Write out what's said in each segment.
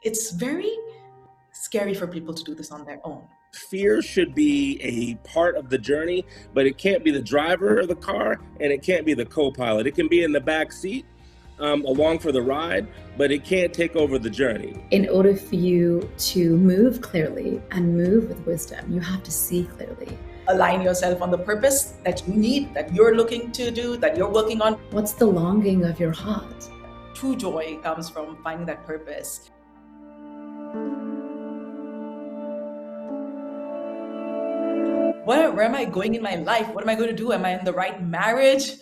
it's very scary for people to do this on their own. Fear should be a part of the journey, but it can't be the driver of the car, and it can't be the co-pilot. It can be in the back seat along for the ride, but it can't take over the journey. In order for you to move clearly and move with wisdom, you have to see clearly. Align yourself on the purpose that you need, that you're looking to do, that you're working on. What's the longing of your heart? True joy comes from finding that purpose. Where am I going in my life? What am I going to do? Am I in the right marriage?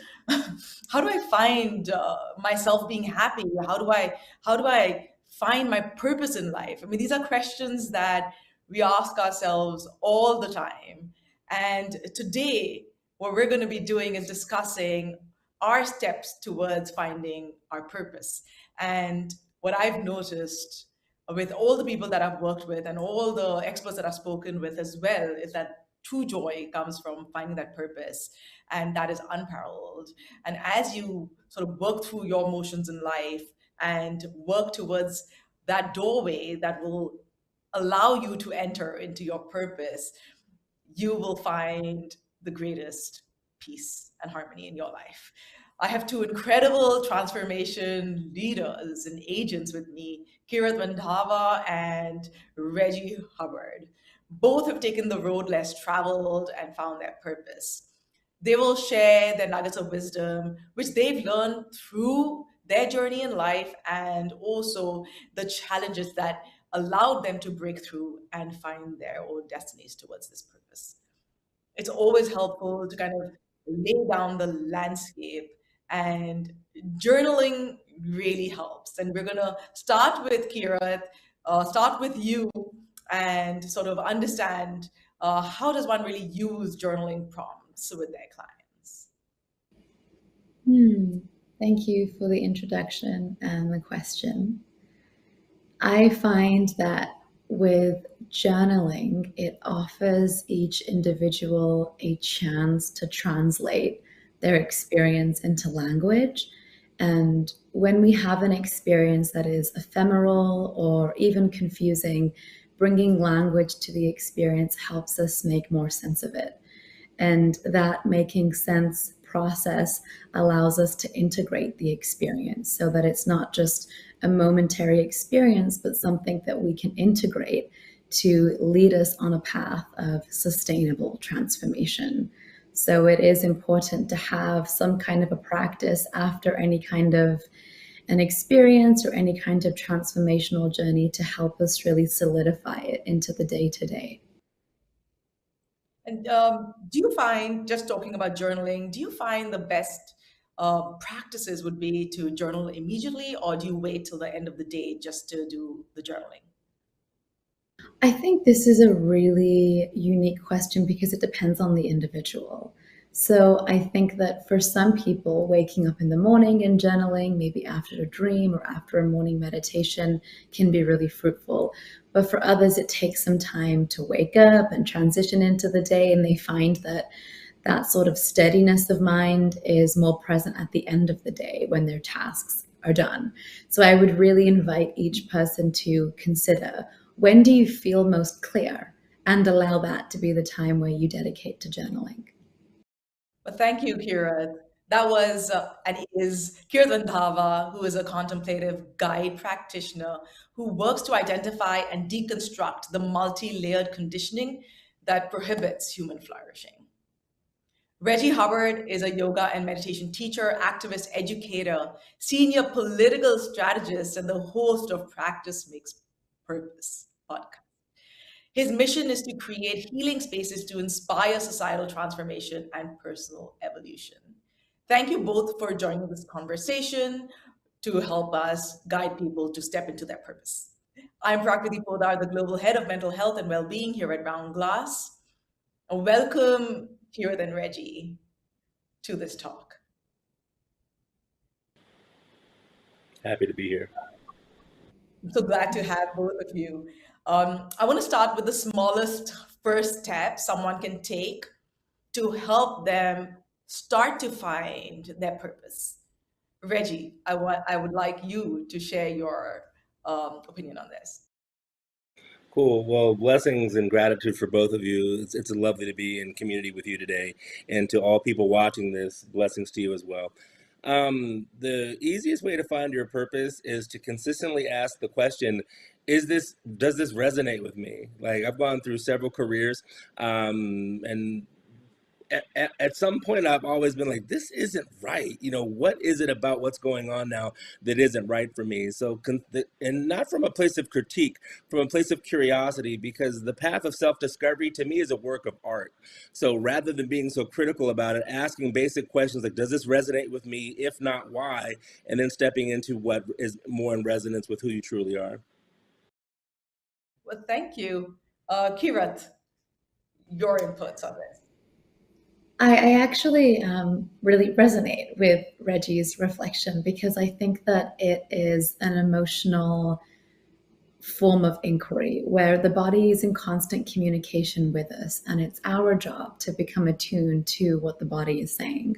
How do I find myself being happy? How do I find my purpose in life? I mean, these are questions that we ask ourselves all the time. And today, what we're going to be doing is discussing our steps towards finding our purpose. And what I've noticed with all the people that I've worked with and all the experts that I've spoken with as well is that true joy comes from finding that purpose, and that is unparalleled. And as you sort of work through your emotions in life and work towards that doorway that will allow you to enter into your purpose, you will find the greatest peace and harmony in your life. I have two incredible transformation leaders and agents with me, Kirat Randhawa and Reggie Hubbard. Both have taken the road less traveled and found their purpose. They will share their nuggets of wisdom, which they've learned through their journey in life, and also the challenges that allowed them to break through and find their own destinies towards this purpose. It's always helpful to kind of lay down the landscape, and journaling really helps. And we're going to start with Kirat, start with you, and sort of understand how does one really use journaling prompts with their clients. Thank you for the introduction and the question. I find that with journaling, it offers each individual a chance to translate their experience into language. And when we have an experience that is ephemeral or even confusing, bringing language to the experience helps us make more sense of it. And that making sense process allows us to integrate the experience so that it's not just a momentary experience, but something that we can integrate to lead us on a path of sustainable transformation. So it is important to have some kind of a practice after any kind of an experience or any kind of transformational journey to help us really solidify it into the day-to-day. And do you find, just talking about journaling, do you find the best practices would be to journal immediately, or do you wait till the end of the day just to do the journaling? I think this is a really unique question because it depends on the individual. So I think that for some people, waking up in the morning and journaling, maybe after a dream or after a morning meditation, can be really fruitful. But for others, it takes some time to wake up and transition into the day, and they find that that sort of steadiness of mind is more present at the end of the day when their tasks are done. So I would really invite each person to consider, when do you feel most clear, and allow that to be the time where you dedicate to journaling. Well, thank you, Kirat. That was and is Kirat Randhawa, who is a contemplative guide practitioner who works to identify and deconstruct the multi-layered conditioning that prohibits human flourishing. Reggie Hubbard is a yoga and meditation teacher, activist, educator, senior political strategist, and the host of Practice Makes Purpose podcast. His mission is to create healing spaces to inspire societal transformation and personal evolution. Thank you both for joining this conversation to help us guide people to step into their purpose. I'm Prakriti, Poddar, the Global Head of Mental Health and Wellbeing here at Round Glass. Welcome, Kirat and Reggie, to this talk. Happy to be here. I'm so glad to have both of you. I want to start with the smallest first step someone can take to help them start to find their purpose. Reggie, I would like you to share your opinion on this. Cool. Well, blessings and gratitude for both of you. It's lovely to be in community with you today. And to all people watching this, blessings to you as well. The easiest way to find your purpose is to consistently ask the question, does this resonate with me? Like, I've gone through several careers, and at some point I've always been like, this isn't right. What is it about what's going on now that isn't right for me? So, and not from a place of critique, from a place of curiosity, because the path of self-discovery to me is a work of art. So rather than being so critical about it, asking basic questions like, does this resonate with me? If not, why? And then stepping into what is more in resonance with who you truly are. Well, thank you. Kirat, your inputs on this. I actually really resonate with Reggie's reflection because I think that it is an emotional form of inquiry where the body is in constant communication with us, and it's our job to become attuned to what the body is saying.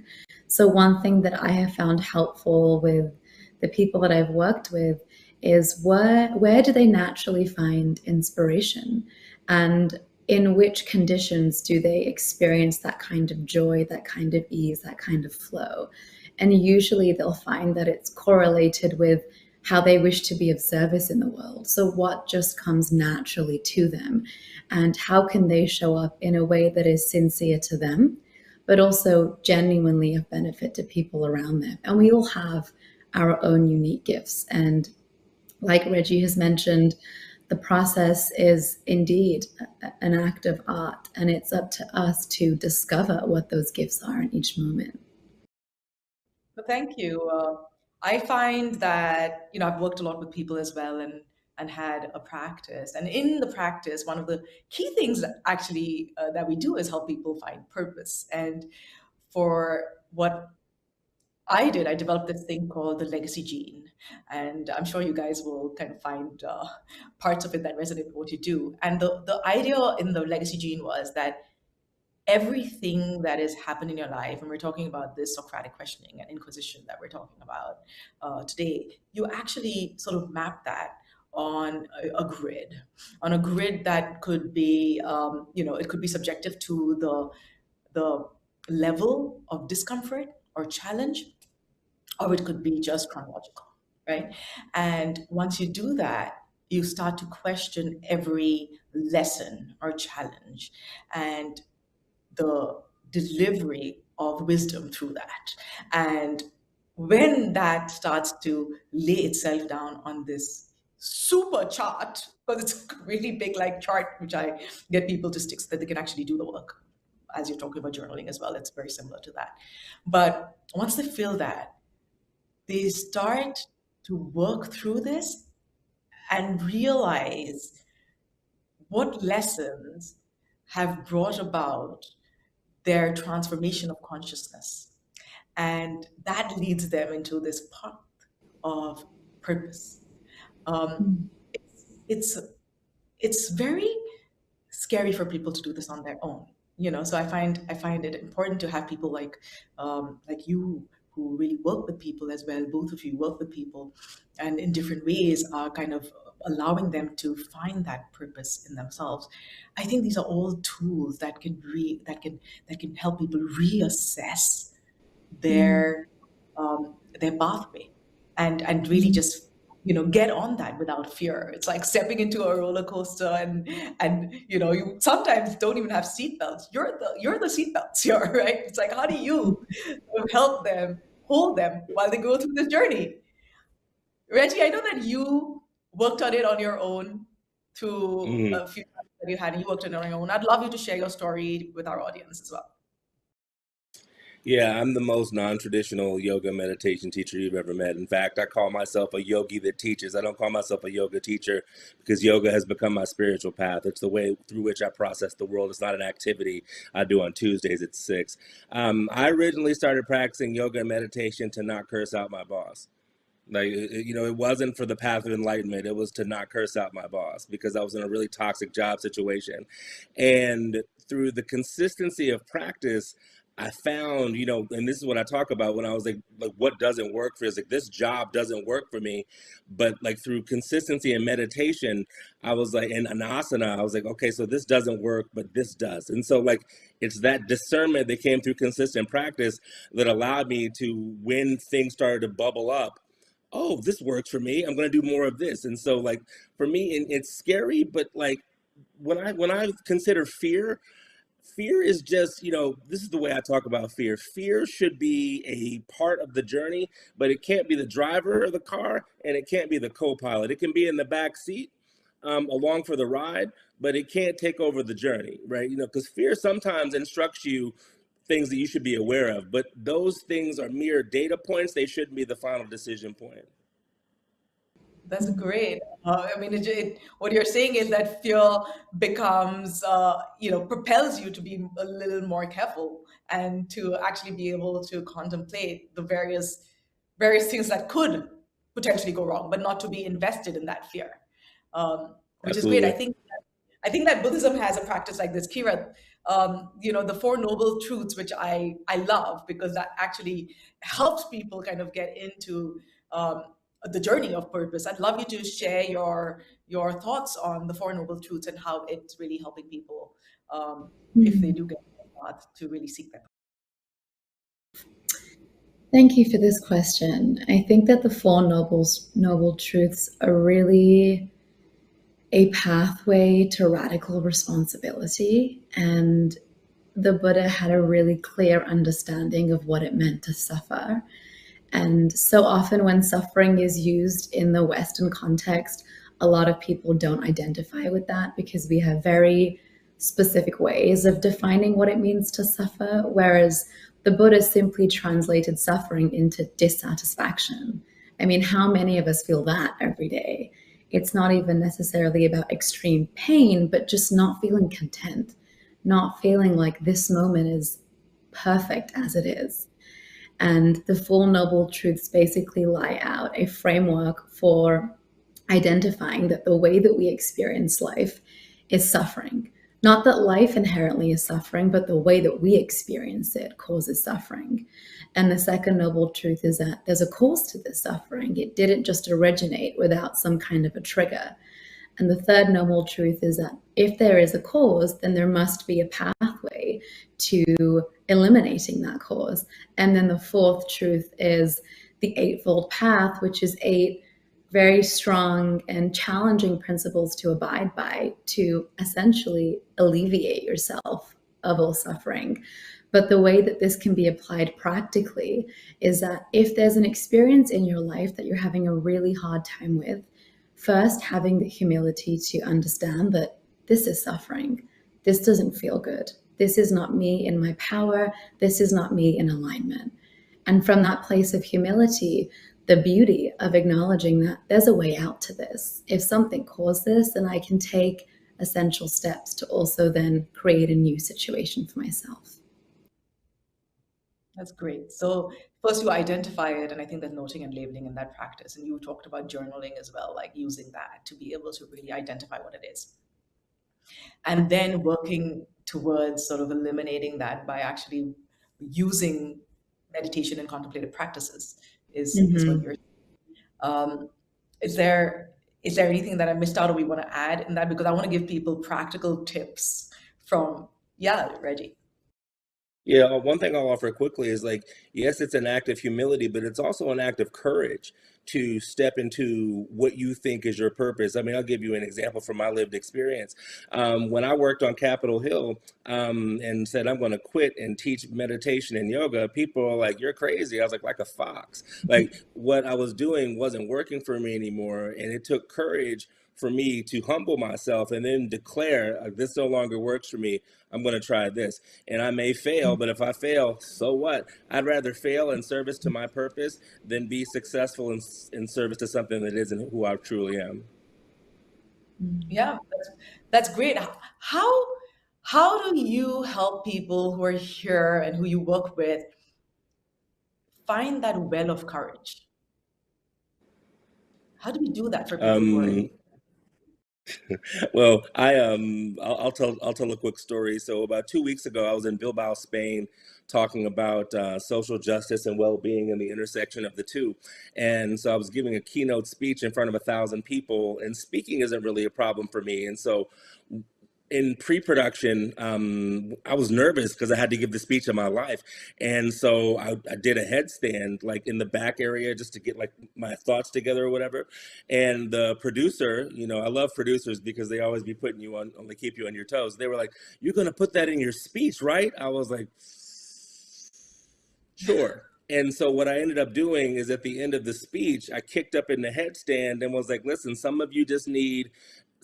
So one thing that I have found helpful with the people that I've worked with is where do they naturally find inspiration, and in which conditions do they experience that kind of joy, that kind of ease, that kind of flow. And usually they'll find that it's correlated with how they wish to be of service in the world. So what just comes naturally to them, and how can they show up in a way that is sincere to them, but also genuinely of benefit to people around them. And we all have our own unique gifts. And like Reggie has mentioned, the process is indeed an act of art, and it's up to us to discover what those gifts are in each moment. But thank you. I find that I've worked a lot with people as well, and had a practice. And in the practice, one of the key things that actually that we do is help people find purpose. And for what I did, I developed this thing called the legacy gene. And I'm sure you guys will kind of find parts of it that resonate with what you do. And the idea in the legacy gene was that everything that has happened in your life, and we're talking about this Socratic questioning and inquisition that we're talking about today, you actually sort of map that on a grid that could be, it could be subjective to the level of discomfort or challenge, or it could be just chronological, right? And once you do that, you start to question every lesson or challenge and the delivery of wisdom through that. And when that starts to lay itself down on this super chart, because it's a really big like chart, which I get people to stick so that they can actually do the work. As you're talking about journaling as well, it's very similar to that. But once they feel that, they start to work through this and realize what lessons have brought about their transformation of consciousness. And that leads them into this path of purpose. Um, it's it's very scary for people to do this on their own. So I find it important to have people like you who really work with people as well. Both of you work with people, and in different ways are kind of allowing them to find that purpose in themselves. I think these are all tools that can help people reassess their their pathway, and really just get on that without fear. It's like stepping into a roller coaster, and you sometimes don't even have seatbelts. You're the seatbelts here, right? It's like, how do you help them, hold them while they go through this journey? Reggie, I know that you worked on it on your own through Mhm. a few times that you had, and you worked on it on your own. I'd love you to share your story with our audience as well. Yeah, I'm the most non-traditional yoga meditation teacher you've ever met. In fact, I call myself a yogi that teaches. I don't call myself a yoga teacher because yoga has become my spiritual path. It's the way through which I process the world. It's not an activity I do on Tuesdays at 6. I originally started practicing yoga and meditation to not curse out my boss. Like, it wasn't for the path of enlightenment. It was to not curse out my boss because I was in a really toxic job situation. And through the consistency of practice, I found, and this is what I talk about when I was like what doesn't work for us, like this job doesn't work for me. But like through consistency and meditation, I was like, in an asana, I was like, okay, so this doesn't work, but this does. And so like, it's that discernment that came through consistent practice that allowed me to, when things started to bubble up, oh, this works for me, I'm going to do more of this. And so like, for me, and it's scary, but like, when I consider fear, fear is just, this is the way I talk about fear. Fear should be a part of the journey, but it can't be the driver of the car, and it can't be the co-pilot. It can be in the back seat, along for the ride, but it can't take over the journey, right? Because fear sometimes instructs you things that you should be aware of, but those things are mere data points. They shouldn't be the final decision point. That's great. I mean, what you're saying is that fear becomes, propels you to be a little more careful and to actually be able to contemplate the various things that could potentially go wrong, but not to be invested in that fear, which is great. Absolutely. I think that Buddhism has a practice like this, Kirat. The Four Noble Truths, which I love because that actually helps people kind of get into the journey of purpose. I'd love you to share your thoughts on the Four Noble Truths and how it's really helping people if they do get the path to really seek that. Thank you for this question. I think that the Four Noble Truths are really a pathway to radical responsibility, and the Buddha had a really clear understanding of what it meant to suffer. And so often when suffering is used in the Western context, a lot of people don't identify with that because we have very specific ways of defining what it means to suffer, whereas the Buddha simply translated suffering into dissatisfaction. I mean, how many of us feel that every day? It's not even necessarily about extreme pain, but just not feeling content, not feeling like this moment is perfect as it is. And the Four Noble Truths basically lie out a framework for identifying that the way that we experience life is suffering. Not that life inherently is suffering, but the way that we experience it causes suffering. And the second noble truth is that there's a cause to this suffering. It didn't just originate without some kind of a trigger. And the third noble truth is that if there is a cause, then there must be a pathway to eliminating that cause. And then the fourth truth is the Eightfold Path, which is 8 very strong and challenging principles to abide by to essentially alleviate yourself of all suffering. But the way that this can be applied practically is that if there's an experience in your life that you're having a really hard time with, first having the humility to understand that this is suffering. This doesn't feel good. This is not me in my power. This is not me in alignment. And from that place of humility, the beauty of acknowledging that there's a way out to this. If something caused this, then I can take essential steps to also then create a new situation for myself. That's great. So first you identify it, and I think there's noting and labeling in that practice. And you talked about journaling as well, like using that to be able to really identify what it is. And then working towards sort of eliminating that by actually using meditation and contemplative practices is what you're is there anything that I missed out or we want to add in that? Because I want to give people practical tips from, Reggie. Yeah, one thing I'll offer quickly is like, yes, it's an act of humility, but it's also an act of courage to step into what you think is your purpose. I mean, I'll give you an example from my lived experience. When I worked on Capitol Hill and said, I'm going to quit and teach meditation and yoga, people are like, you're crazy. I was like a fox. Like what I was doing wasn't working for me anymore. And it took courage for me to humble myself and then declare, this no longer works for me. I'm going to try this. And I may fail, but if I fail, so what? I'd rather fail in service to my purpose than be successful in service to something that isn't who I truly am. Yeah, that's great. How do you help people who are here and who you work with find that well of courage? How do we do that for people who are Um, Well, I'll tell a quick story. So about 2 weeks ago, I was in Bilbao, Spain, talking about social justice and well-being and the intersection of the two. And so I was giving a keynote speech in front of 1,000 people, and speaking isn't really a problem for me. And so in pre-production, I was nervous because I had to give the speech of my life, and so I did a headstand like in the back area just to get like my thoughts together or whatever. And the producer, you know, I love producers because they always be putting you on, they keep you on your toes. They were like, "You're gonna put that in your speech, right?" I was like, "Sure." And so what I ended up doing is at the end of the speech, I kicked up in the headstand and was like, listen, some of you just need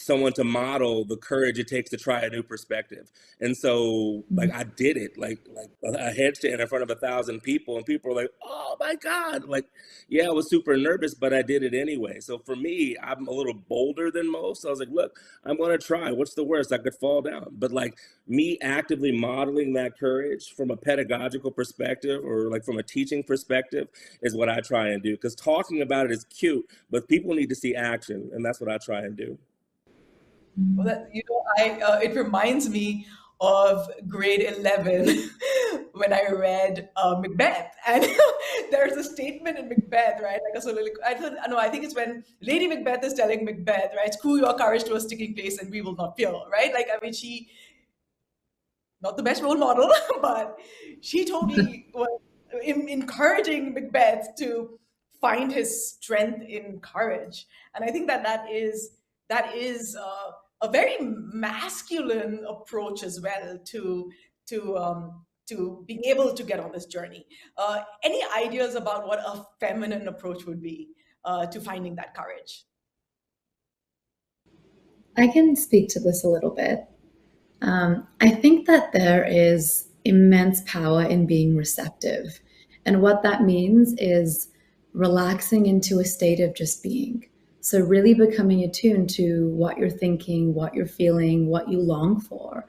someone to model the courage it takes to try a new perspective. And so like I did it like a headstand in front of 1,000 people, and people were like, oh my God. Like, yeah, I was super nervous, but I did it anyway. So for me, I'm a little bolder than most. So I was like, look, I'm gonna try. What's the worst? I could fall down. But like me actively modeling that courage from a pedagogical perspective or like from a teaching perspective is what I try and do. Because talking about it is cute, but people need to see action, and that's what I try and do. Well, that, I it reminds me of grade 11 when I read Macbeth, and there's a statement in Macbeth, right? Like a soliloquy. I thought, no, I think it's when Lady Macbeth is telling Macbeth, right? Screw your courage to a sticking place, and we will not fear, right? Like, I mean, she not the best role model, but she totally was encouraging Macbeth to find his strength in courage, and I think that that is a very masculine approach as well to being able to get on this journey. Any ideas about what a feminine approach would be to finding that courage? I can speak to this a little bit. I think that there is immense power in being receptive. And what that means is relaxing into a state of just being. So, really becoming attuned to what you're thinking, what you're feeling, what you long for.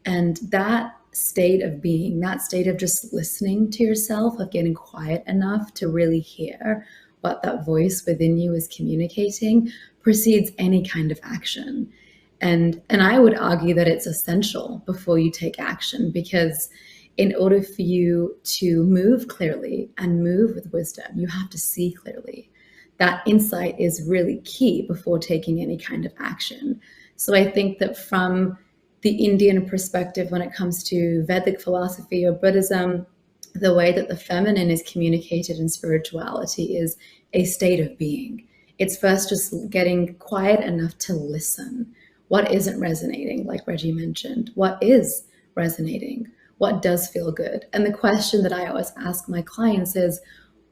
And that state of being, that state of just listening to yourself, of getting quiet enough to really hear what that voice within you is communicating, precedes any kind of action. And I would argue that it's essential before you take action, because in order for you to move clearly and move with wisdom, you have to see clearly. That insight is really key before taking any kind of action. So I think that from the Indian perspective, when it comes to Vedic philosophy or Buddhism, the way that the feminine is communicated in spirituality is a state of being. It's first just getting quiet enough to listen. What isn't resonating, like Reggie mentioned? What is resonating? What does feel good? And the question that I always ask my clients is,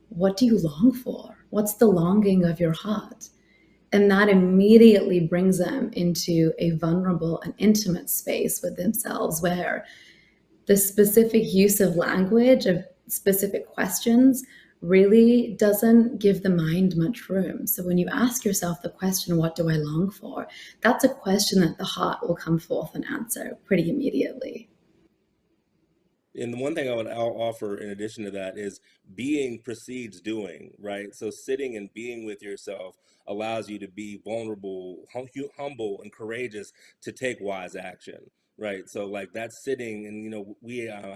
what do you long for? What's the longing of your heart? And that immediately brings them into a vulnerable and intimate space with themselves, where the specific use of language, of specific questions, really doesn't give the mind much room. So when you ask yourself the question, what do I long for? That's a question that the heart will come forth and answer pretty immediately. And the one thing I'll offer in addition to that is being precedes doing, right? So sitting and being with yourself allows you to be vulnerable, humble, and courageous to take wise action, right? So like that's sitting, and you know,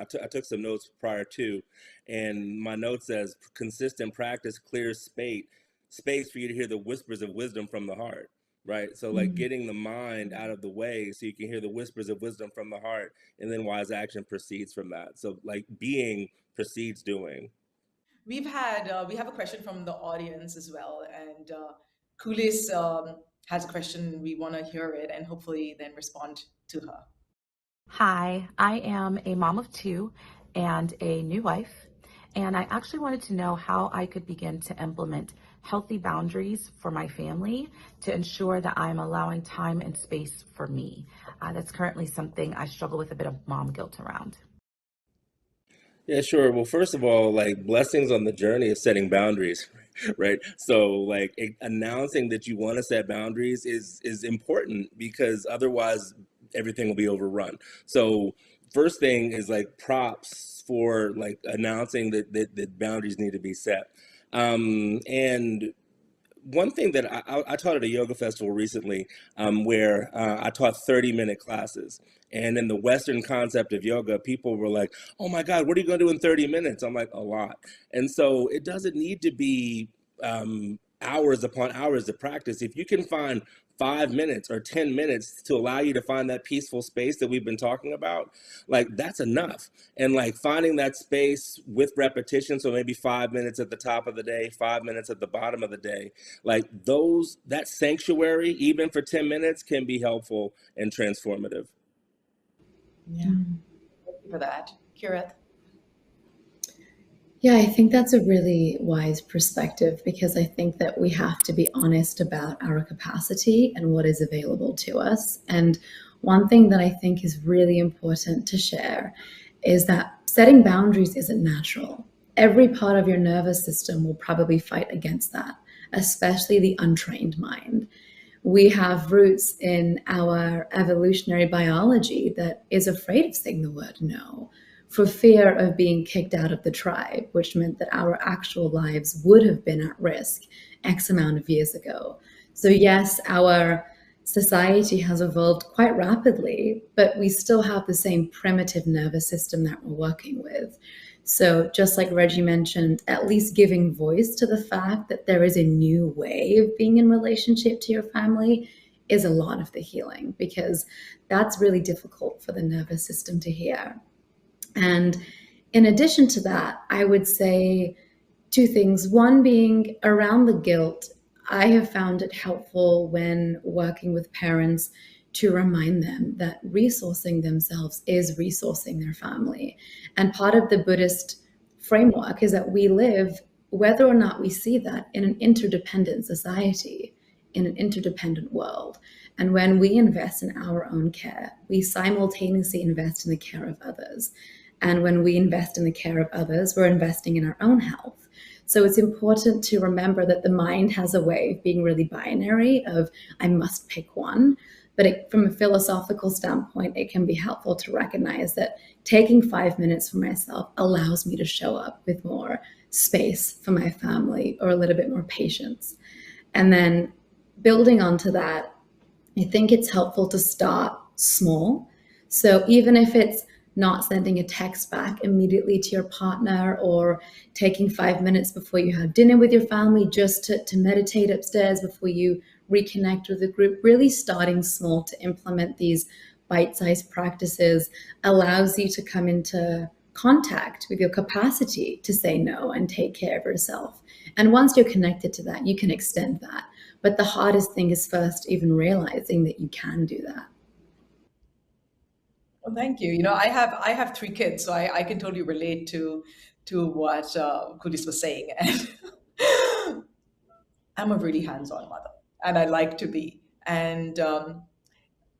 I took some notes prior to, and my note says consistent practice clears space for you to hear the whispers of wisdom from the heart. Right. So like Mm. getting the mind out of the way so you can hear the whispers of wisdom from the heart, and then wise action proceeds from that. So like being precedes doing. We have a question from the audience as well, and Kulis has a question. We want to hear it and hopefully then respond to her. Hi, I am a mom of two and a new wife, and I actually wanted to know how I could begin to implement healthy boundaries for my family to ensure that I'm allowing time and space for me. That's currently something I struggle with a bit of mom guilt around. Yeah, sure. Well, first of all, like blessings on the journey of setting boundaries, right? So like announcing that you want to set boundaries is important because otherwise everything will be overrun. So first thing is like props for like announcing that boundaries need to be set. And one thing that I taught at a yoga festival recently, where I taught 30-minute classes. And in the Western concept of yoga, people were like, oh my God, what are you going to do in 30 minutes? I'm like, a lot. And so it doesn't need to be hours upon hours of practice. If you can find 5 minutes or 10 minutes to allow you to find that peaceful space that we've been talking about, like that's enough. And like finding that space with repetition, so maybe 5 minutes at the top of the day, 5 minutes at the bottom of the day, like that sanctuary, even for 10 minutes, can be helpful and transformative. Yeah. Thank you for that. Kirat? Yeah, I think that's a really wise perspective, because I think that we have to be honest about our capacity and what is available to us. And one thing that I think is really important to share is that setting boundaries isn't natural. Every part of your nervous system will probably fight against that, especially the untrained mind. We have roots in our evolutionary biology that is afraid of saying the word no, for fear of being kicked out of the tribe, which meant that our actual lives would have been at risk X amount of years ago. So yes, our society has evolved quite rapidly, but we still have the same primitive nervous system that we're working with. So just like Reggie mentioned, at least giving voice to the fact that there is a new way of being in relationship to your family is a lot of the healing, because that's really difficult for the nervous system to hear. And in addition to that, I would say two things. One being around the guilt. I have found it helpful when working with parents to remind them that resourcing themselves is resourcing their family. And part of the Buddhist framework is that we live, whether or not we see that, in an interdependent society, in an interdependent world. And when we invest in our own care, we simultaneously invest in the care of others. And when we invest in the care of others, we're investing in our own health. So it's important to remember that the mind has a way of being really binary of, I must pick one. But from a philosophical standpoint, it can be helpful to recognize that taking 5 minutes for myself allows me to show up with more space for my family, or a little bit more patience. And then building onto that, I think it's helpful to start small. So even if it's not sending a text back immediately to your partner, or taking 5 minutes before you have dinner with your family just to meditate upstairs before you reconnect with the group, really starting small to implement these bite-sized practices allows you to come into contact with your capacity to say no and take care of yourself. And once you're connected to that, you can extend that. But the hardest thing is first even realizing that you can do that. Well, thank you. I have 3 kids, so I can totally relate to what Kudis was saying. And I'm a really hands-on mother, and I like to be. And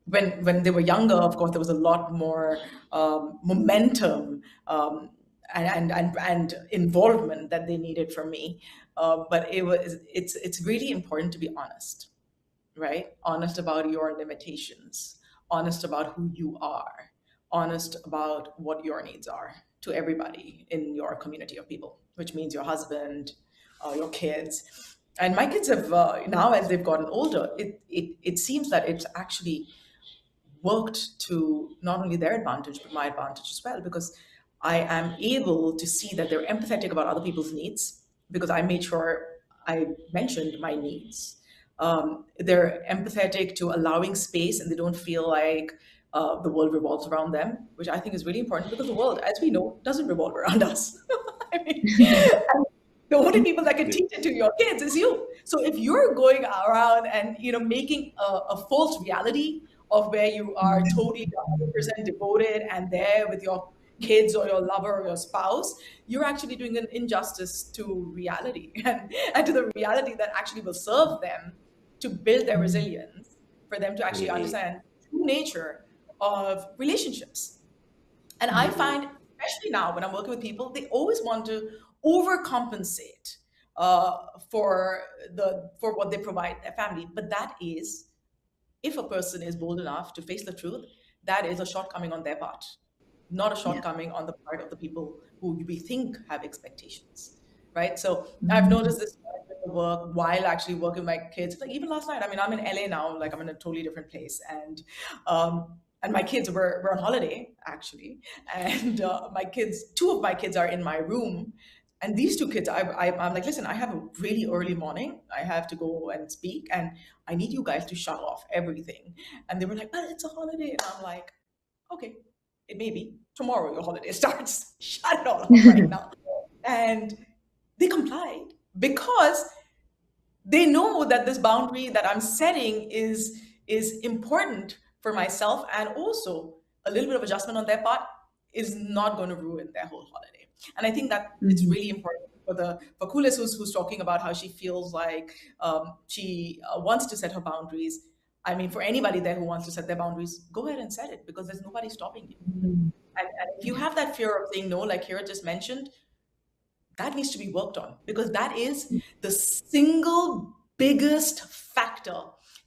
when they were younger, of course, there was a lot more momentum, and involvement that they needed from me. But it's really important to be honest, right? Honest about your limitations, honest about who you are, honest about what your needs are to everybody in your community of people, which means your husband, your kids. And my kids have now, as they've gotten older, it seems that it's actually worked to not only their advantage but my advantage as well, because I am able to see that they're empathetic about other people's needs, because I made sure I mentioned my needs. They're empathetic to allowing space, and they don't feel like the world revolves around them, which I think is really important, because the world, as we know, doesn't revolve around us. I mean, and the only people that can teach it to your kids is you. So if you're going around and making a false reality of where you are totally 100% devoted and there with your kids or your lover or your spouse, you're actually doing an injustice to reality, and to the reality that actually will serve them to build their resilience, for them to actually understand the true nature of relationships. And I find, especially now when I'm working with people, they always want to overcompensate for what they provide their family. But that is, if a person is bold enough to face the truth, that is a shortcoming on their part, not a shortcoming on the part of the people who we think have expectations, right? So I've noticed this work while actually working with my kids. Like even last night, I mean, I'm in LA now, like I'm in a totally different place, and my kids were on holiday actually, and my kids, two of my kids are in my room, and these two kids, I'm like, listen, I have a really early morning. I have to go and speak, and I need you guys to shut off everything. And they were like, but it's a holiday, and I'm like, okay, it may be tomorrow your holiday starts. Shut it all off right now. And they complied because they know that this boundary that I'm setting is important for myself, and also a little bit of adjustment on their part is not going to ruin their whole holiday. And I think that it's really important for Kulis, who's talking about how she feels like she wants to set her boundaries. I mean, for anybody there who wants to set their boundaries, go ahead and set it, because there's nobody stopping you. And if you have that fear of saying no, like Kirat just mentioned, that needs to be worked on, because that is the single biggest factor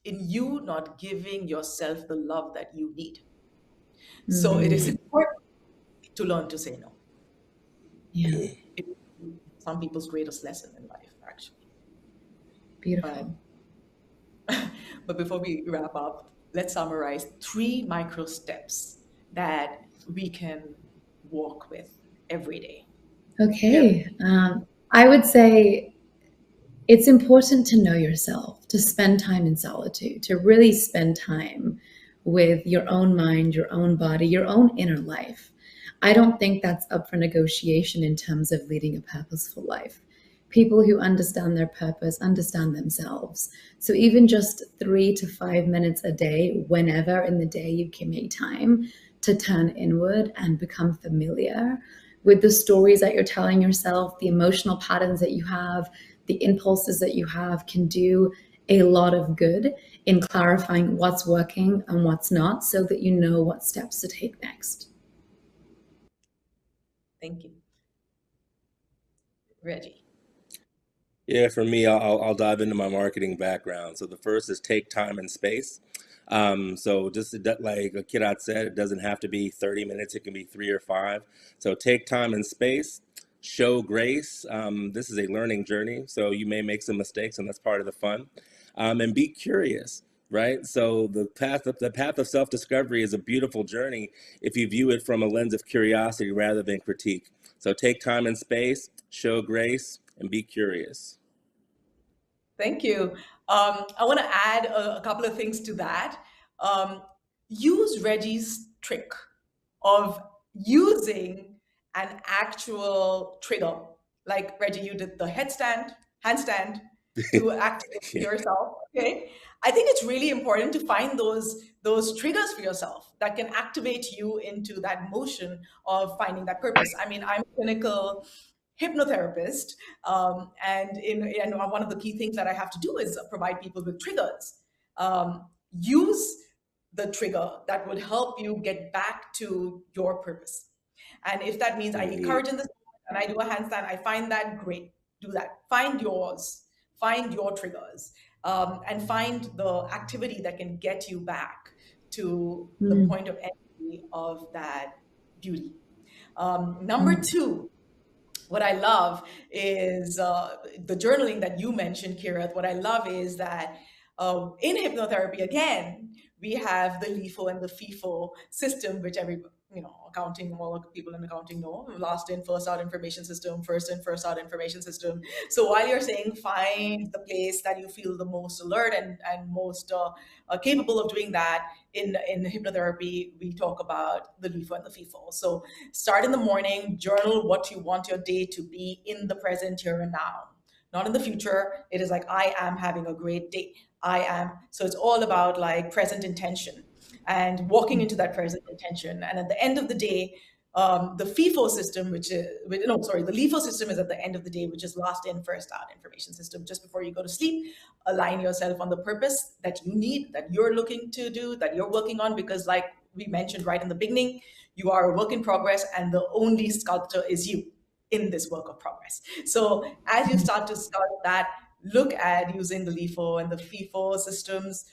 in you not giving yourself the love that you need. So it is important to learn to say no. Yeah. It's some people's greatest lesson in life, actually. Beautiful. But before we wrap up, let's summarize 3 micro steps that we can walk with every day. Okay. I would say it's important to know yourself, to spend time in solitude, to really spend time with your own mind, your own body, your own inner life. I don't think that's up for negotiation in terms of leading a purposeful life. People who understand their purpose understand themselves. So even just 3 to 5 minutes a day, whenever in the day you can make time to turn inward and become familiar with the stories that you're telling yourself, the emotional patterns that you have, the impulses that you have, can do a lot of good in clarifying what's working and what's not, so that you know what steps to take next. Thank you. Reggie. Yeah, for me, I'll dive into my marketing background. So the first is take time and space. So just like Kirat said, it doesn't have to be 30 minutes. It can be 3 or 5. So take time and space, show grace. This is a learning journey. So you may make some mistakes, and that's part of the fun. And be curious, right? So the path of self-discovery is a beautiful journey if you view it from a lens of curiosity rather than critique. So take time and space, show grace, and be curious. Thank you. I want to add a couple of things to that. Use Reggie's trick of using an actual trigger. Like Reggie, you did the handstand to activate yourself. Okay. I think it's really important to find those triggers for yourself that can activate you into that motion of finding that purpose. I mean, I'm a clinical hypnotherapist, and one of the key things that I have to do is provide people with triggers. Use the trigger that would help you get back to your purpose. And if that means I need courage in this moment and I do a handstand, I find that great. Do that. Find yours. Find your triggers, and find the activity that can get you back to the point of entry of that beauty. Number 2, what I love is the journaling that you mentioned, Kirat. What I love is that in hypnotherapy, again, we have the LIFO and the FIFO system, which accounting, all people in accounting know, last in, first out information system, first in, first out information system. So while you're saying find the place that you feel the most alert and most capable of doing that, in hypnotherapy, we talk about the LIFO and the FIFO. So start in the morning, journal what you want your day to be in the present, here and now. Not in the future. It is like, I am having a great day. I am. So it's all about like present intention and walking into that present intention. And at the end of the day, the FIFO system, the LIFO system is at the end of the day, which is last in, first out information system. Just before you go to sleep, align yourself on the purpose that you need, that you're looking to do, that you're working on, because like we mentioned right in the beginning, you are a work in progress, and the only sculptor is you in this work of progress. So as you start to sculpt that, look at using the LIFO and the FIFO systems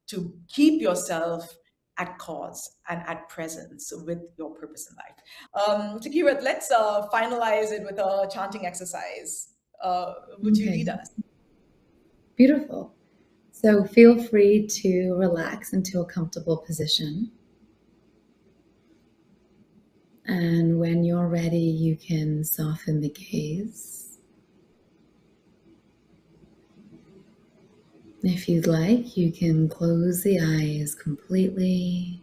to keep yourself at cause and at presence with your purpose in life. Kirat, let's finalize it with a chanting exercise. Would you lead us? Beautiful. So feel free to relax into a comfortable position. And when you're ready, you can soften the gaze. If you'd like, you can close the eyes completely.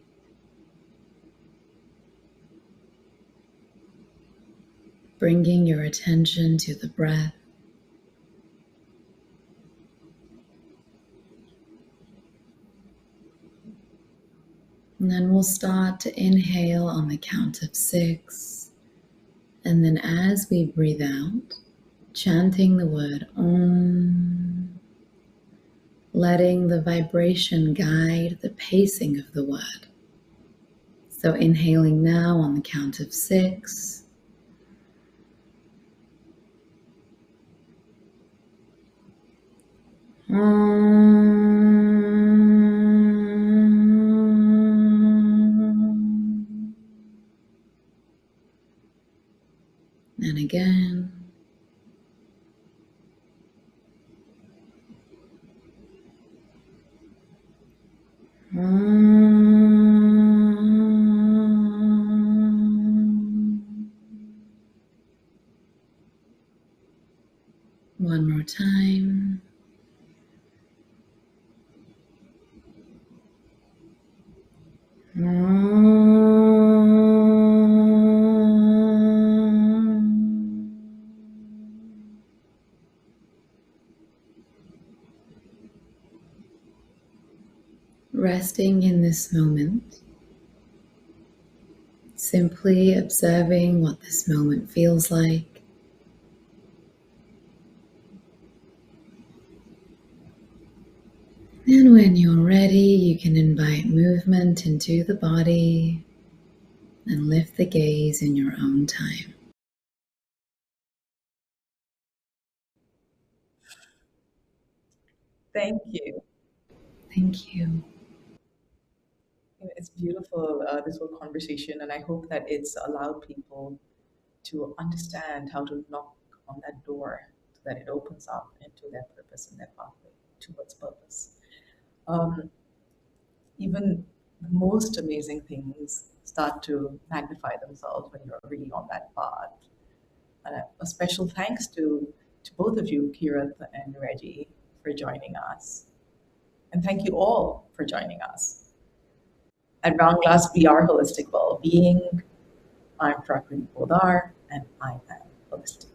Bringing your attention to the breath. And then we'll start to inhale on the count of 6. And then as we breathe out, chanting the word Om, letting the vibration guide the pacing of the word. So inhaling now on the count of 6. And again. One more time. Resting in this moment, simply observing what this moment feels like. And when you're ready, you can invite movement into the body and lift the gaze in your own time. Thank you. Thank you. It's beautiful, this whole conversation, and I hope that it's allowed people to understand how to knock on that door so that it opens up into their purpose and their pathway towards purpose. Even the most amazing things start to magnify themselves when you're really on that path. And a special thanks to both of you, Kirat and Reggie, for joining us. And thank you all for joining us. At Round Glass, we are holistic well-being. I'm Prakriti Poddar, and I am holistic.